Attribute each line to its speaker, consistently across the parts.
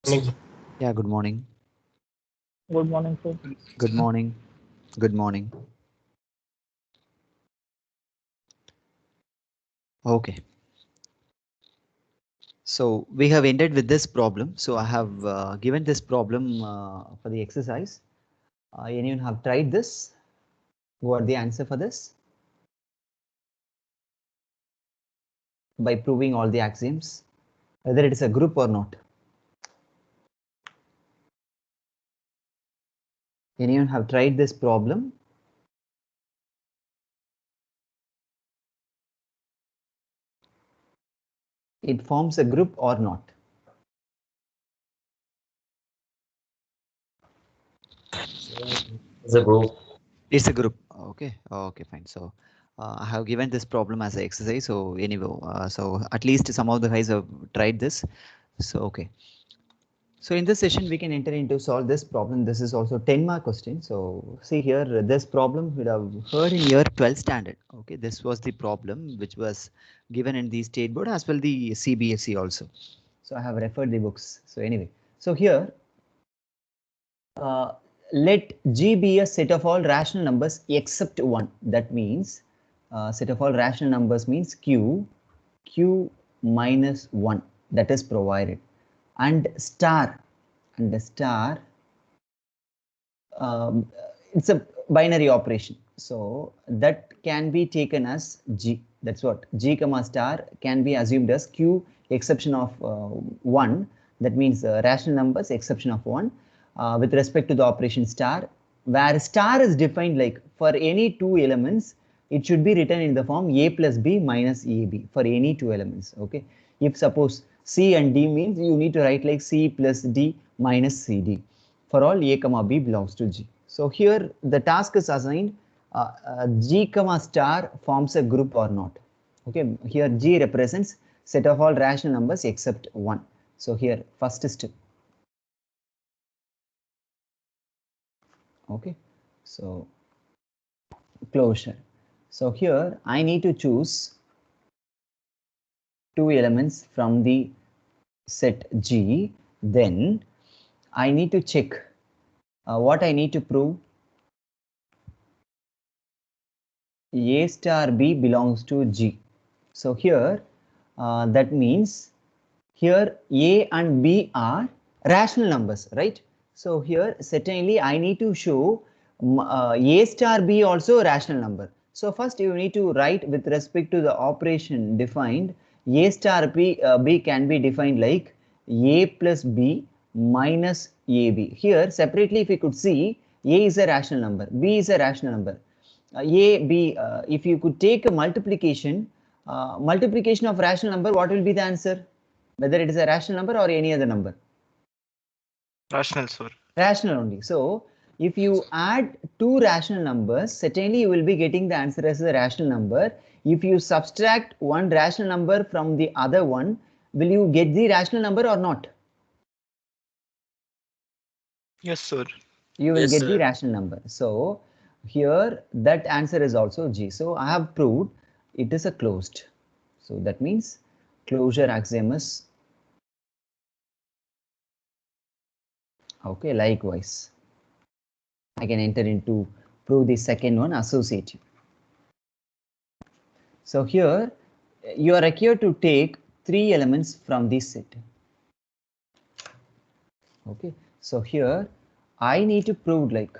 Speaker 1: Yeah, good morning.
Speaker 2: Good morning, sir.
Speaker 1: Good morning. Good morning. Okay. So we have ended with this problem. So I have given this problem for the exercise. Anyone have tried this? What the answer for this? By proving all the axioms, whether it is a group or not. Anyone have tried this problem? It forms a group or not?
Speaker 3: It's a group.
Speaker 1: It's a group. Okay. Okay, fine. So I have given this problem as an exercise. So anyway, so at least some of the guys have tried this. So okay. So in this session, we can enter into solve this problem. This is also 10-mark question. So see here, this problem we have heard in year 12 standard. Okay, this was the problem which was given in the state board as well the CBSE also. So I have referred the books. So anyway, so here, let G be a set of all rational numbers except one. That means set of all rational numbers means Q minus 1 that is provided, and the star um, it's a binary operation, so that can be taken as G. That's what G comma star can be assumed as Q exception of 1. That means rational numbers exception of 1 with respect to the operation star, where star is defined like for any two elements it should be written in the form a plus b minus ab for any two elements. Okay, if suppose C and D means you need to write like C plus D minus CD for all a comma b belongs to G. So here the task is assigned G comma star forms a group or not. Okay, here G represents set of all rational numbers except 1. So here first step. Okay, so closure. So here I need to choose two elements from the set G. Then I need to check what I need to prove. A star B belongs to G. So here that means here A and B are rational numbers, right? So here certainly I need to show A star B also a rational number. So first you need to write with respect to the operation defined, A star B can be defined like A plus B minus AB. Here separately if you could see, A is a rational number, B is a rational number. A, B, if you could take a multiplication of rational number, what will be the answer? Whether it is a rational number or any other number?
Speaker 4: Rational, sir.
Speaker 1: Rational only. So, if you add two rational numbers, certainly you will be getting the answer as a rational number. If you subtract one rational number from the other one, will you get the rational number or not?
Speaker 4: Yes, sir.
Speaker 1: You will
Speaker 3: Yes,
Speaker 1: get the
Speaker 3: sir.
Speaker 1: rational number. So here that answer is also G. So I have proved it is a closed. So that means closure axiom is okay. Likewise, I can enter into prove the second one, associative. So here you are required to take three elements from this set. Okay, so here I need to prove like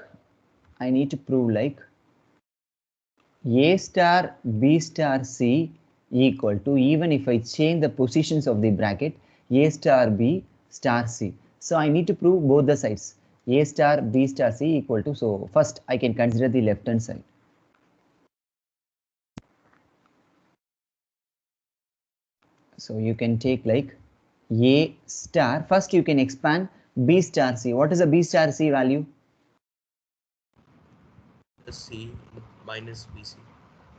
Speaker 1: A star B star C equal to, even if I change the positions of the bracket, A star B star C. So I need to prove both the sides. A star B star C equal to, so first I can consider the left hand side. So you can take like A star, first you can expand B star C. What is the B star C value?
Speaker 3: C minus BC.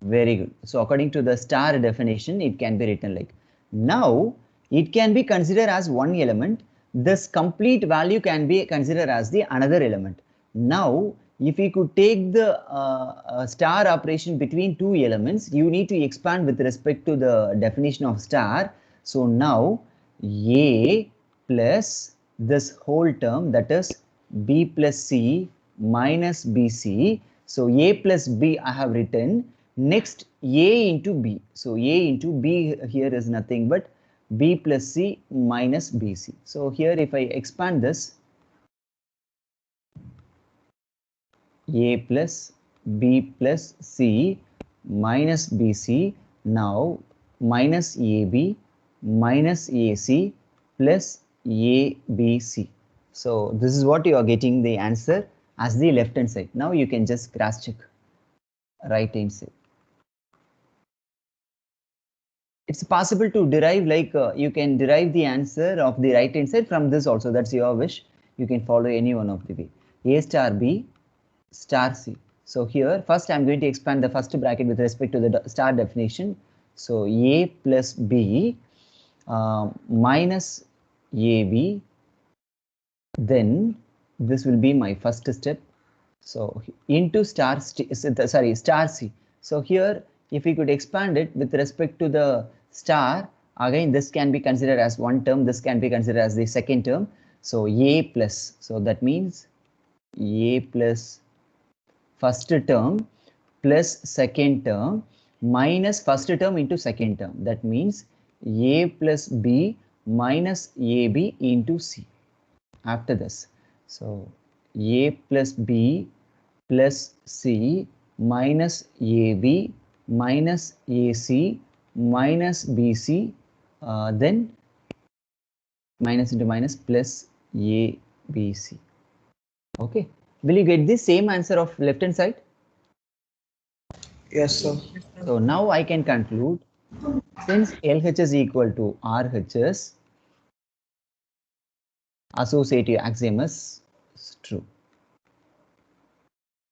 Speaker 1: Very good. So according to the star definition, it can be written like, now it can be considered as one element. This complete value can be considered as the another element. Now, if we could take the star operation between two elements, you need to expand with respect to the definition of star. So now A plus this whole term, that is B plus C minus BC. So A plus B I have written. Next A into B. So A into B here is nothing but B plus C minus BC. So here if I expand this, A plus B plus C minus BC, now minus AB minus AC plus ABC. So this is what you are getting the answer as the left hand side. Now you can just cross check right hand side. It's possible to derive like you can derive the answer of the right hand side from this also. That's your wish. You can follow any one of the way. A star B star C. So here first I'm going to expand the first bracket with respect to the star definition. So A plus B minus AB, then this will be my first step. So into star C. So here if we could expand it with respect to the star, again this can be considered as one term, this can be considered as the second term. So A plus, so that means A plus first term plus second term minus first term into second term. That means A plus B minus AB into C. After this, so A plus B plus C minus AB minus AC minus BC, then minus into minus plus ABC. Okay, will you get the same answer of left hand side?
Speaker 5: Yes, sir.
Speaker 1: So now I can conclude, since LH is equal to RHS, associative axiom is true.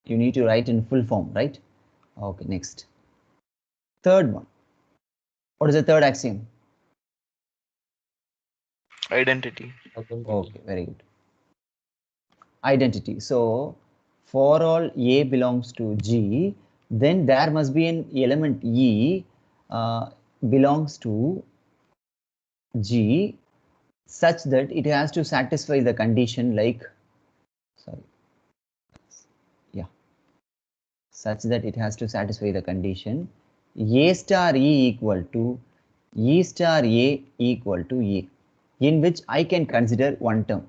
Speaker 1: You need to write in full form, right? Okay, next. Third one. What is the third axiom?
Speaker 4: Identity.
Speaker 1: Okay, very good. Identity. So for all A belongs to G, then there must be an element E belongs to G such that it has to satisfy the condition like, such that it has to satisfy the condition A star E equal to E star A equal to A, in which I can consider one term.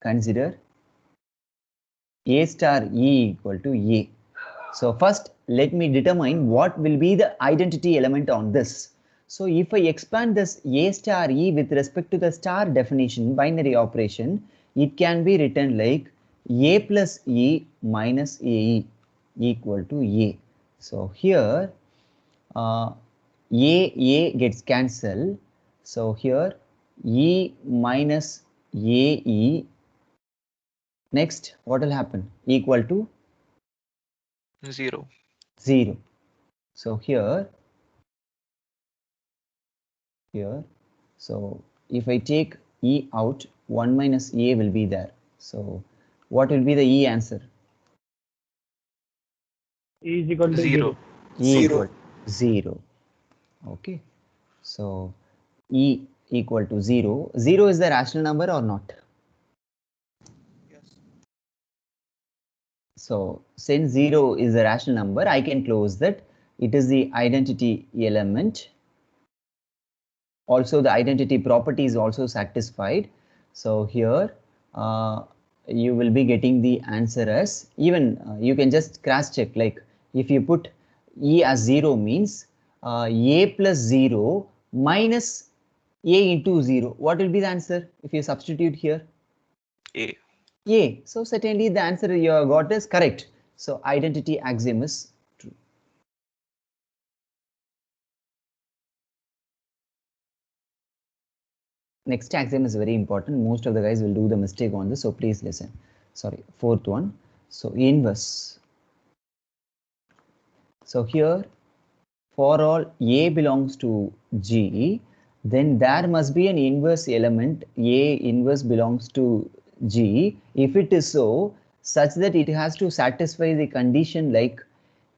Speaker 1: Consider A star E equal to A. So first let me determine what will be the identity element on this. So if I expand this A star E with respect to the star definition, binary operation, it can be written like A plus E minus AE equal to A. So here A gets cancelled. So here E minus AE, next what will happen? Equal to
Speaker 4: 0.
Speaker 1: 0. So here, so if I take E out, 1 minus A will be there. So what will be the E answer?
Speaker 2: E is equal to
Speaker 4: 0.
Speaker 1: E
Speaker 5: 0.
Speaker 1: equal to 0. Okay. So E equal to 0. 0 is the rational number or not?
Speaker 5: Yes.
Speaker 1: So since 0 is a rational number, I can close that it is the identity element. Also the identity property is also satisfied. So here you will be getting the answer as, even you can just cross check, like if you put E as 0 means A plus 0 minus A into 0. What will be the answer if you substitute here?
Speaker 4: A.
Speaker 1: A. So certainly the answer you have got is correct. So identity axiom is true. Next axiom is very important. Most of the guys will do the mistake on this, so please listen. Sorry, fourth one. So inverse. So here, for all A belongs to G, then there must be an inverse element. A inverse belongs to G. If it is so, such that it has to satisfy the condition like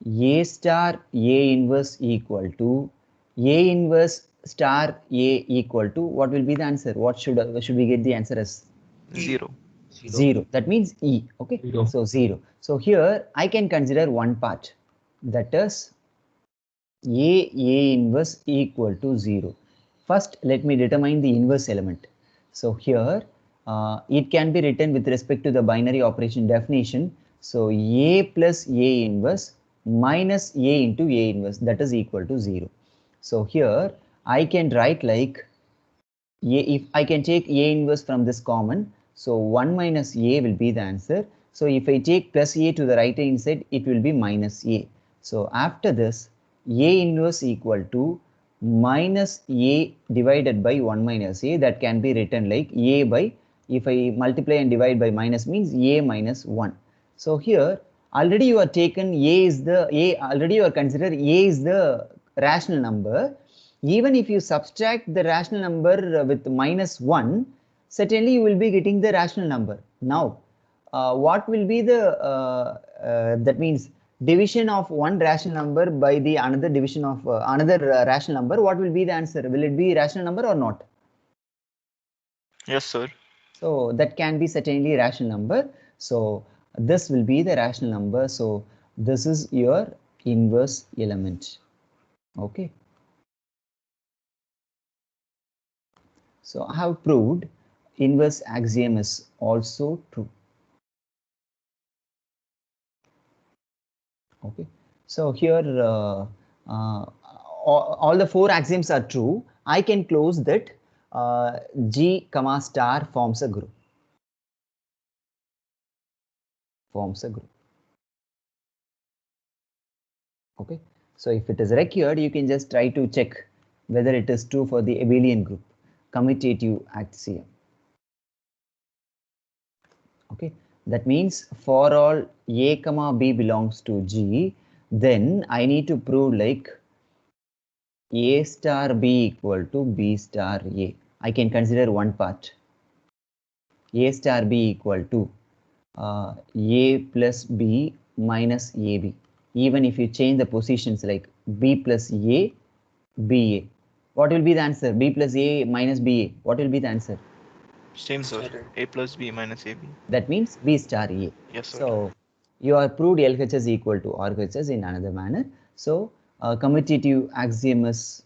Speaker 1: A star A inverse equal to A inverse star A equal to, what will be the answer? What should we get the answer as?
Speaker 4: 0.
Speaker 1: 0. That means E. Okay.
Speaker 3: Zero.
Speaker 1: So 0. So here I can consider one part, that is A inverse equal to 0. First, let me determine the inverse element. So here it can be written with respect to the binary operation definition. So A plus A inverse minus A into A inverse, that is equal to 0. So here I can write like if I can take A inverse from this common, so 1 minus A will be the answer. So if I take plus A to the right hand side, it will be minus A. So after this, A inverse equal to minus A divided by 1 minus A, that can be written like A by, if I multiply and divide by minus means A minus 1. So here already you are taken A is the already you are considered A is the rational number. Even if you subtract the rational number with minus 1, certainly you will be getting the rational number. Now, what will be the, that means division of one rational number by the another division of another rational number, what will be the answer? Will it be rational number or not?
Speaker 4: Yes, sir.
Speaker 1: So that can be certainly rational number. So this will be the rational number. So this is your inverse element. Okay. So I have proved inverse axiom is also true. Okay. So here all the 4 axioms are true. I can close that G comma star forms a group. Okay. So if it is required, you can just try to check whether it is true for the abelian group, commutative axiom. Okay, that means for all A comma B belongs to G, then I need to prove like A star B equal to B star A. I can consider one part. A star B equal to A plus B minus AB. Even if you change the positions like B plus A, BA. What will be the answer? B plus A minus BA. What will be the answer?
Speaker 4: Same, sir. A plus B minus AB.
Speaker 1: That means B star A.
Speaker 4: Yes, sir.
Speaker 1: So you are proved LHS equal to RHS in another manner. So commutative axiom is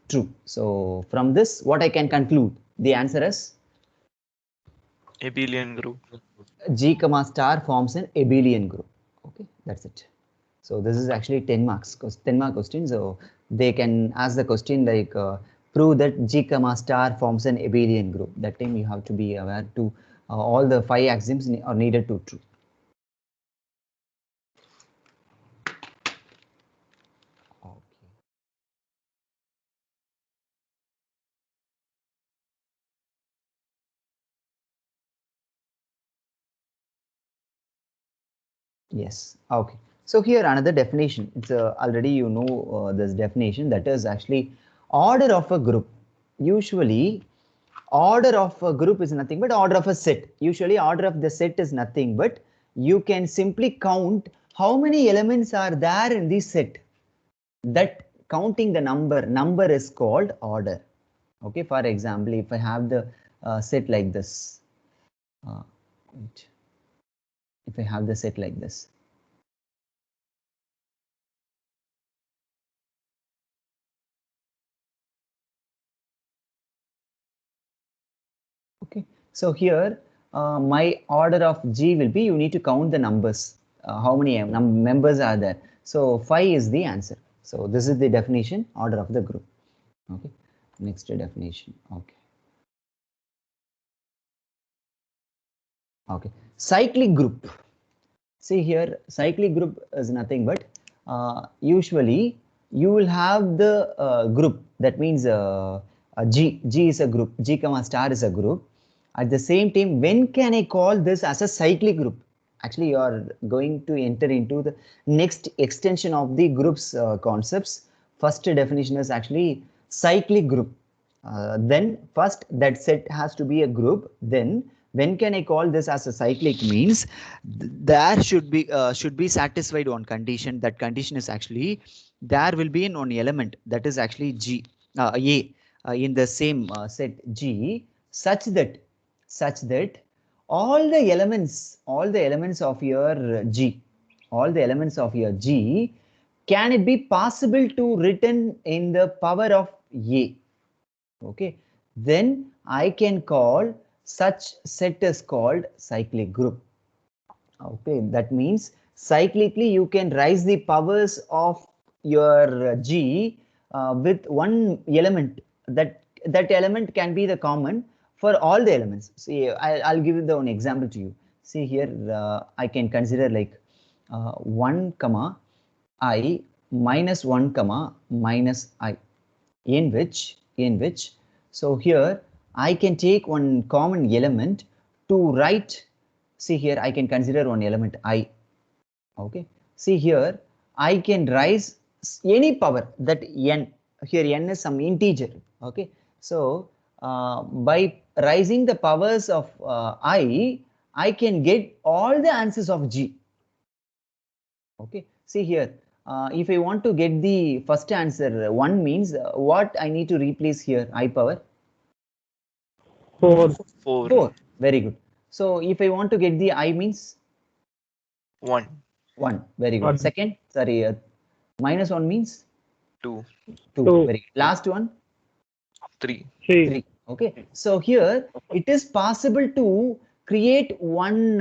Speaker 1: true. So from this, what I can conclude? The answer is
Speaker 4: Abelian group.
Speaker 1: G comma star forms an abelian group. Okay, that's it. So this is actually 10 marks, 10 mark question. So they can ask the question like prove that G comma star forms an abelian group. That time you have to be aware to all the 5 axioms are needed to true. Okay. Yes. Okay. So here another definition. It's already you know this definition, that is actually order of a group. Usually order of a group is nothing but order of a set. Usually order of the set is nothing but you can simply count how many elements are there in the set. That counting the number is called order. Okay. For example, if I have the set like this, wait. If I have the set like this. Okay, so here my order of G will be, you need to count the numbers, how many members are there. So 5 is the answer. So this is the definition, order of the group. Okay, next definition. Okay. Okay, cyclic group. See here, cyclic group is nothing but usually you will have the group, that means G is a group, G comma star is a group. At the same time, when can I call this as a cyclic group? Actually, you are going to enter into the next extension of the groups concepts. First definition is actually cyclic group. Then first that set has to be a group. Then When can I call this as a cyclic means there should be satisfied one condition. That condition is actually there will be an one element that is actually G A in the same set G such that all the elements of your G, all the elements of your G, can it be possible to written in the power of A? Okay, then I can call such set is called cyclic group. Okay, that means cyclically you can raise the powers of your G with one element. That element can be the common for all the elements. See, I'll give you the one example to you. See here, I can consider like 1 comma I minus 1 comma minus I, in which so here I can take one common element to write. See here, I can consider one element I. Okay, see here, I can raise any power that n. Here n is some integer. Okay, so by raising the powers of I can get all the answers of G. Okay, see here, if I want to get the first answer 1 means what I need to replace here, I power
Speaker 2: 4.
Speaker 1: 4. Very good. So if I want to get the I means
Speaker 4: 1.
Speaker 1: 1. Very good.
Speaker 2: One.
Speaker 1: Second, sorry, minus 1 means
Speaker 4: 2.
Speaker 1: 2.
Speaker 2: Two.
Speaker 1: Very good. Last one
Speaker 4: 3.
Speaker 2: 3.
Speaker 1: 3. Okay, so here it is possible to create one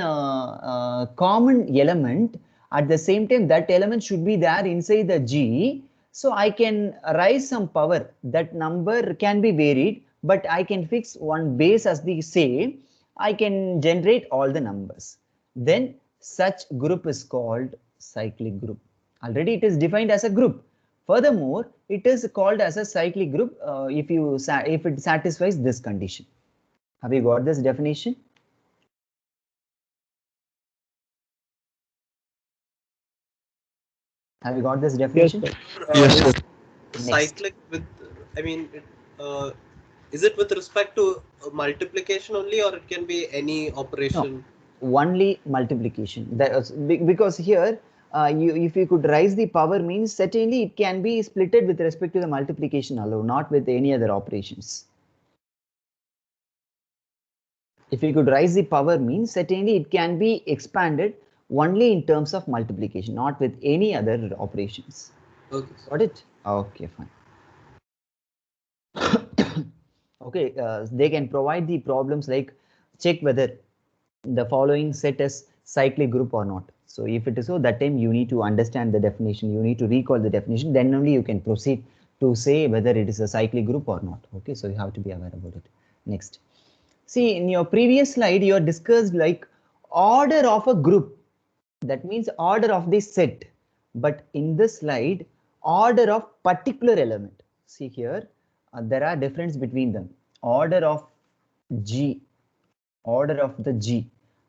Speaker 1: common element. At the same time, that element should be there inside the G. So I can raise some power. That number can be varied, but I can fix one base as the same. I can generate all the numbers. Then such group is called cyclic group. Already it is defined as a group. Furthermore, it is called as a cyclic group if it satisfies this condition. Have you got this definition? Have you got this definition?
Speaker 2: Yes,
Speaker 3: Yes,
Speaker 4: sir.
Speaker 3: Cyclic with, I mean, is it with respect to multiplication only, or it can be any operation?
Speaker 1: Only multiplication. Because here, if you could raise the power means certainly it can be splitted with respect to the multiplication alone, not with any other operations. If you could raise the power means certainly it can be expanded only in terms of multiplication, not with any other operations.
Speaker 3: Okay.
Speaker 1: Got it? Okay, fine. Okay, they can provide the problems like check whether the following set is cyclic group or not. So if it is so, that time you need to understand the definition, you need to recall the definition, then only you can proceed to say whether it is a cyclic group or not. Okay, so you have to be aware about it. Next, see, in your previous slide you discussed like order of a group, that means order of the set, but in this slide order of particular element. See here, there are difference between them. Order of G, order of the G,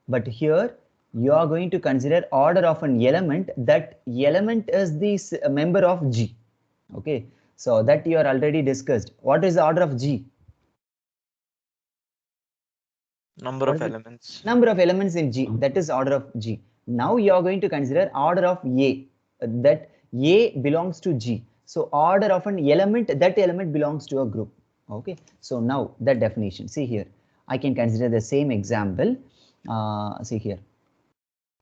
Speaker 1: but here you are going to consider order of an element. That element is the member of G. Okay, so that you are already discussed. What is the order of G?
Speaker 4: Number
Speaker 1: What
Speaker 4: of
Speaker 1: is it?
Speaker 4: elements.
Speaker 1: Number of elements in G, that is order of G. Now you are going to consider order of A, that A belongs to G. So order of an element, that element belongs to a group. Okay, so now that definition, see here, I can consider the same example. See here,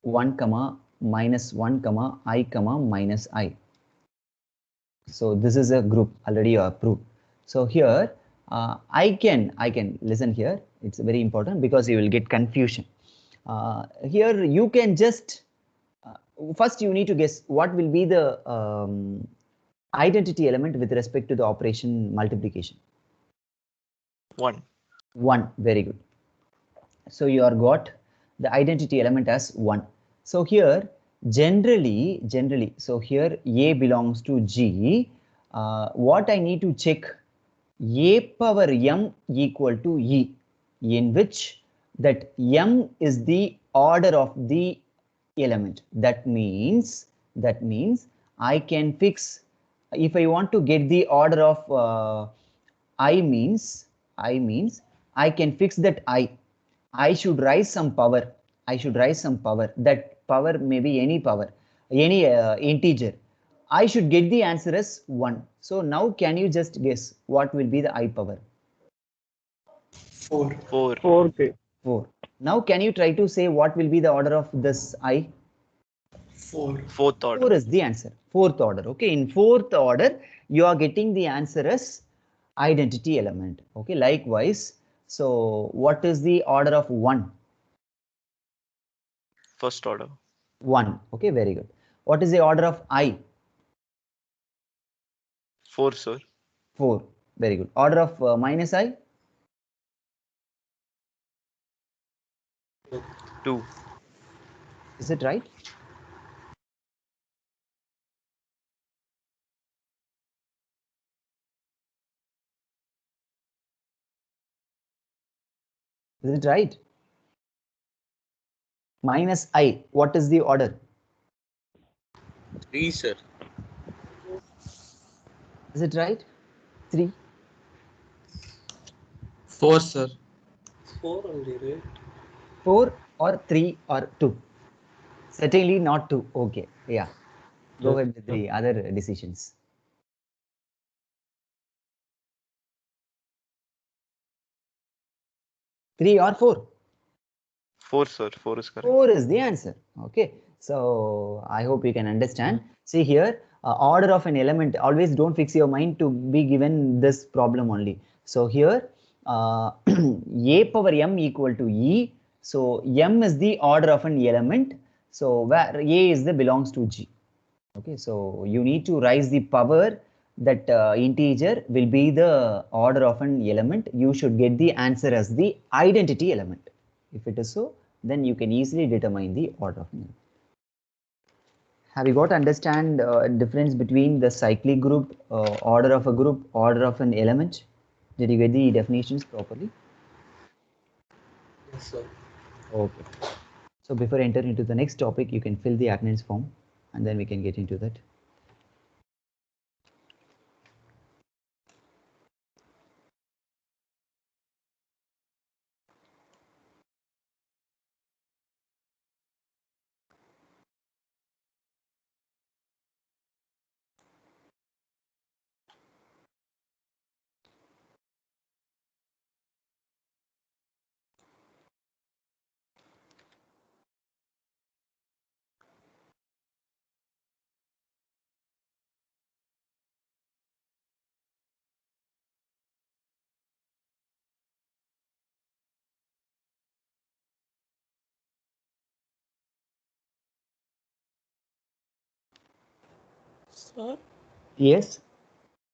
Speaker 1: 1 comma minus 1 comma I comma minus I. So this is a group already you have proved. So here I can listen here. It's very important because you will get confusion. Here you can just first you need to guess what will be the identity element with respect to the operation multiplication.
Speaker 4: 1.
Speaker 1: 1. Very good. So you are got the identity element as 1. So here generally, so here A belongs to G. What I need to check, A power m equal to E, in which that m is the order of the element. That means I can fix, if I want to get the order of I means I can fix that I. I should raise some power. I should raise some power. That power may be any power, any integer. I should get the answer as 1. So now can you just guess what will be the I power?
Speaker 3: 4.
Speaker 4: 4.
Speaker 2: 4K.
Speaker 1: 4. Now can you try to say what will be the order of this I?
Speaker 3: 4.
Speaker 4: Fourth order.
Speaker 1: 4 is the answer. Fourth order. Okay. In fourth order, you are getting the answer as identity element. Okay. Likewise. So what is the order of 1?
Speaker 4: First order.
Speaker 1: 1. Okay. Very good. What is the order of I?
Speaker 4: 4, sir.
Speaker 1: 4. Very good. Order of minus I?
Speaker 4: 2.
Speaker 1: Is it right? Is it right? Minus I. What is the order?
Speaker 5: 3, sir.
Speaker 1: Is it right? 3.
Speaker 5: 4, sir.
Speaker 3: 4 only, right?
Speaker 1: 4 or 3 or 2? Certainly not 2. Okay. Yeah. Go ahead with the other decisions. 3 or 4?
Speaker 4: 4, sir. 4 is correct.
Speaker 1: 4 is the answer. Okay. So I hope you can understand. See here, order of an element. Always don't fix your mind to be given this problem only. So here, a power m equal to e. So m is the order of an element. So where a is the belongs to g. Okay. So you need to raise the power that integer will be the order of an element. You should get the answer as the identity element. If it is so, then you can easily determine the order of an element. Have you got to understand difference between the cyclic group, order of a group, order of an element? Did you get the definitions properly?
Speaker 3: Yes, sir.
Speaker 1: Okay. So before I enter into the next topic, you can fill the attendance form and then we can get into that.
Speaker 6: Sir,
Speaker 1: Yes.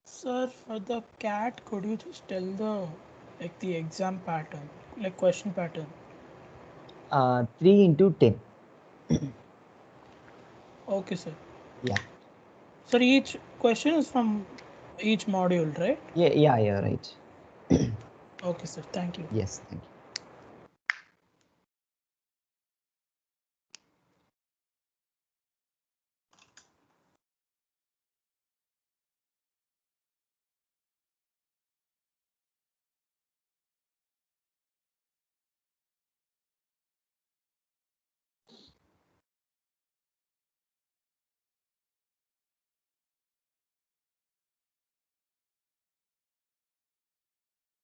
Speaker 6: sir, for the cat, could you just tell the exam pattern, like question pattern?
Speaker 1: 3 into 10.
Speaker 6: Okay, sir.
Speaker 1: Yeah.
Speaker 6: Sir, each question is from each module, right?
Speaker 1: Yeah, right.
Speaker 6: Okay, sir. Thank you.
Speaker 1: Yes, thank you.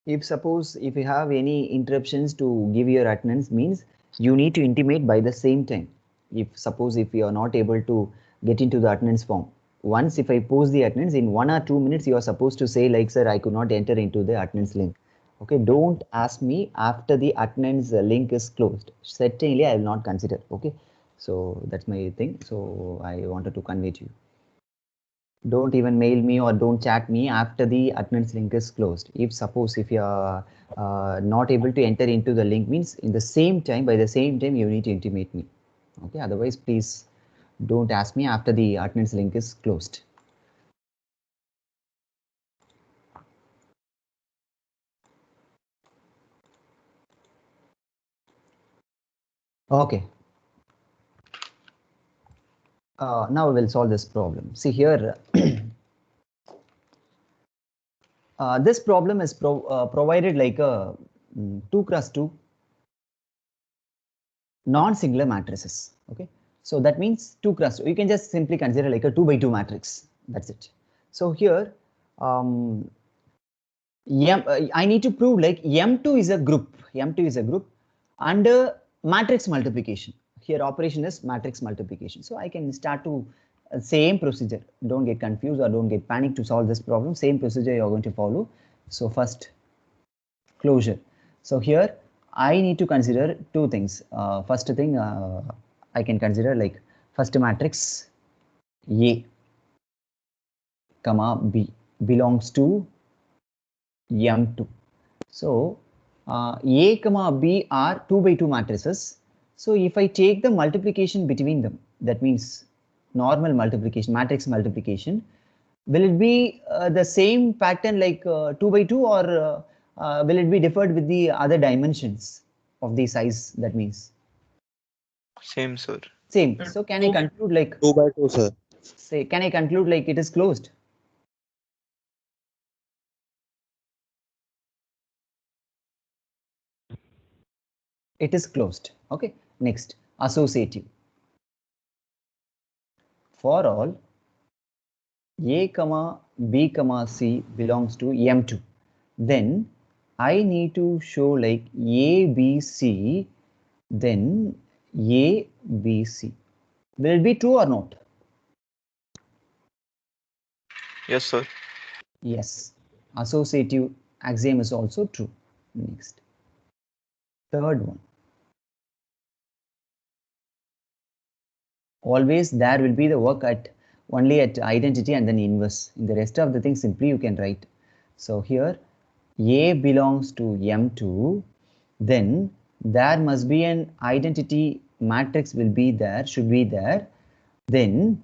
Speaker 1: If suppose if you have any interruptions to give your attendance means you need to intimate by the same time. If suppose if you are not able to get into the attendance form, once if I post the attendance in 1 or 2 minutes, you are supposed to say like, sir, I could not enter into the attendance link. Okay, don't ask me after the attendance link is closed. Certainly, I will not consider. Okay, so that's my thing. So I wanted to convey to you. Don't even mail me or don't chat me after the attendance link is closed. If suppose if you are not able to enter into the link means in the same time, by the same time you need to intimate me. Okay, otherwise please don't ask me after the attendance link is closed. Okay. Now we'll solve this problem. See here, this problem is provided like a 2 cross 2 non-singular matrices. Okay, so that means 2 cross 2. You can just simply consider like a 2 by 2 matrix. That's it. So here, I need to prove like M2 is a group. M2 is a group under matrix multiplication. Here operation is matrix multiplication. So I can start to same procedure. Don't get confused or don't get panicked to solve this problem. Same procedure you're going to follow. So first closure. So here I need to consider two things. First thing I can consider like first matrix A, comma B belongs to M2. So A comma B are 2 by 2 matrices. So if I take the multiplication between them, that means normal multiplication, matrix multiplication, will it be the same pattern like 2 by 2 or will it be differed with the other dimensions of the size? That means
Speaker 4: Same, sir.
Speaker 1: same. So can I conclude like
Speaker 5: 2 by 2, sir.
Speaker 1: say, can I conclude like it is closed? It is closed. Okay, next associative. For all A comma B comma C belongs to M2, then I need to show like A B C, then A B C. Will it be true or not?
Speaker 4: Yes, sir.
Speaker 1: Yes, associative axiom is also true. Next, third one. Always there will be the work at only at identity and then inverse. In the rest of the things simply you can write. So here A belongs to M2, then there must be an identity matrix will be there, should be there. Then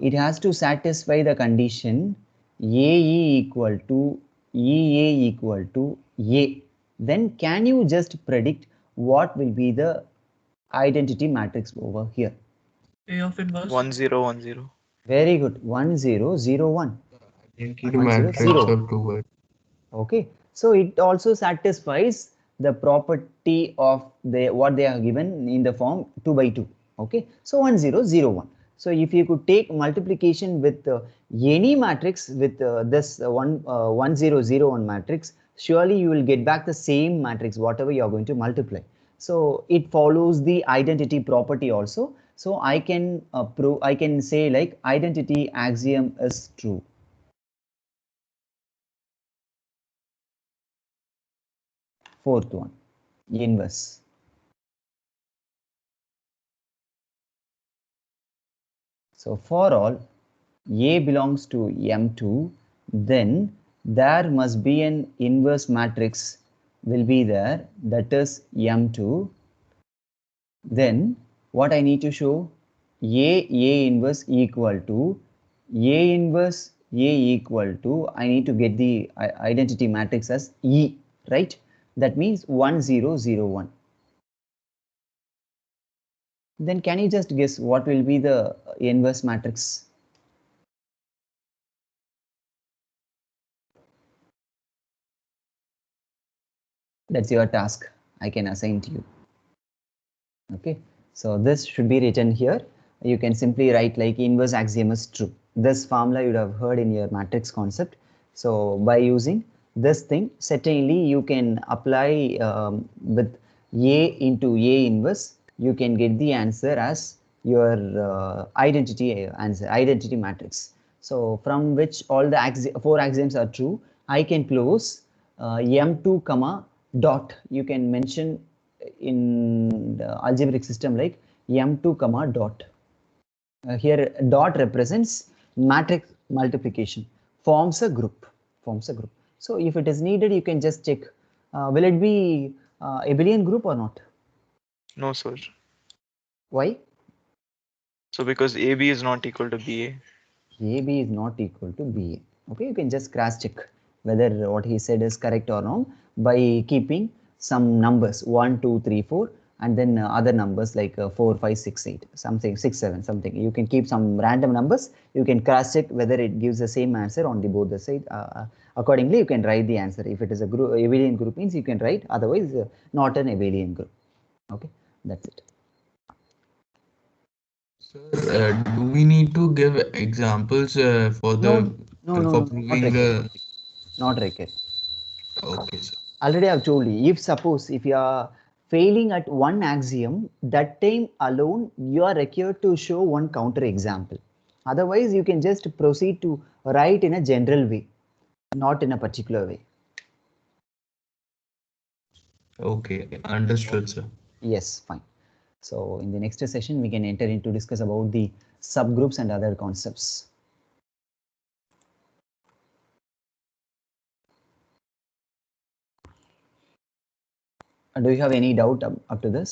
Speaker 1: it has to satisfy the condition AE equal to EA equal to A. Then can you just predict what will be the identity matrix over here?
Speaker 6: A of inverse.
Speaker 4: 1 0 1 0.
Speaker 1: Very good. 1 0 0 1.
Speaker 7: Identity
Speaker 1: 1 0
Speaker 7: matrix
Speaker 1: 0.
Speaker 7: or 2 by
Speaker 1: Okay, so it also satisfies the property of the what they are given in the form 2 by 2. Okay, so 1 0 0 1. So if you could take multiplication with any matrix with this 1 0 0 1 matrix, surely you will get back the same matrix whatever you are going to multiply. So it follows the identity property also. So I can prove, I can say like identity axiom is true. Fourth one, inverse. So for all A belongs to M2, then there must be an inverse matrix will be there, that is M2. Then what I need to show, A inverse equal to A inverse A equal to, I need to get the identity matrix as E, right? That means 1 0 0 1. Then can you just guess what will be the inverse matrix? That's your task. I can assign to you. Okay, so this should be written here. You can simply write like inverse axiom is true. This formula you would have heard in your matrix concept. So by using this thing, certainly you can apply with A into A inverse, you can get the answer as your identity answer, identity matrix. So from which all the 4 axioms are true, I can close M2 comma dot. You can mention in the algebraic system like M2 comma dot. Here dot represents matrix multiplication, forms a group. So if it is needed, you can just check. Will it be abelian group or not?
Speaker 4: No, sir.
Speaker 1: Why?
Speaker 4: So because AB is not equal to BA.
Speaker 1: AB is not equal to BA. Okay, you can just cross check whether what he said is correct or wrong by keeping some numbers 1, 2, 3, 4 and then other numbers like 4, 5, 6, 8, something 6, 7, something. You can keep some random numbers. You can cross check whether it gives the same answer on the both the side. Accordingly, you can write the answer. If it is a group, abelian group means you can write. Otherwise, not an abelian group. Okay, that's it.
Speaker 5: Sir, do we need to give examples for
Speaker 1: No, no, no,
Speaker 5: for
Speaker 1: no, not
Speaker 5: proving?
Speaker 1: required. Not required.
Speaker 5: Okay, sir.
Speaker 1: Already I've told you, if suppose if you are failing at one axiom, that time alone you are required to show one counter example. Otherwise, you can just proceed to write in a general way, not in a particular way.
Speaker 5: Okay, understood, sir.
Speaker 1: Yes, fine. So in the next session, we can enter into discuss about the subgroups and other concepts. Do you have any doubt up to this?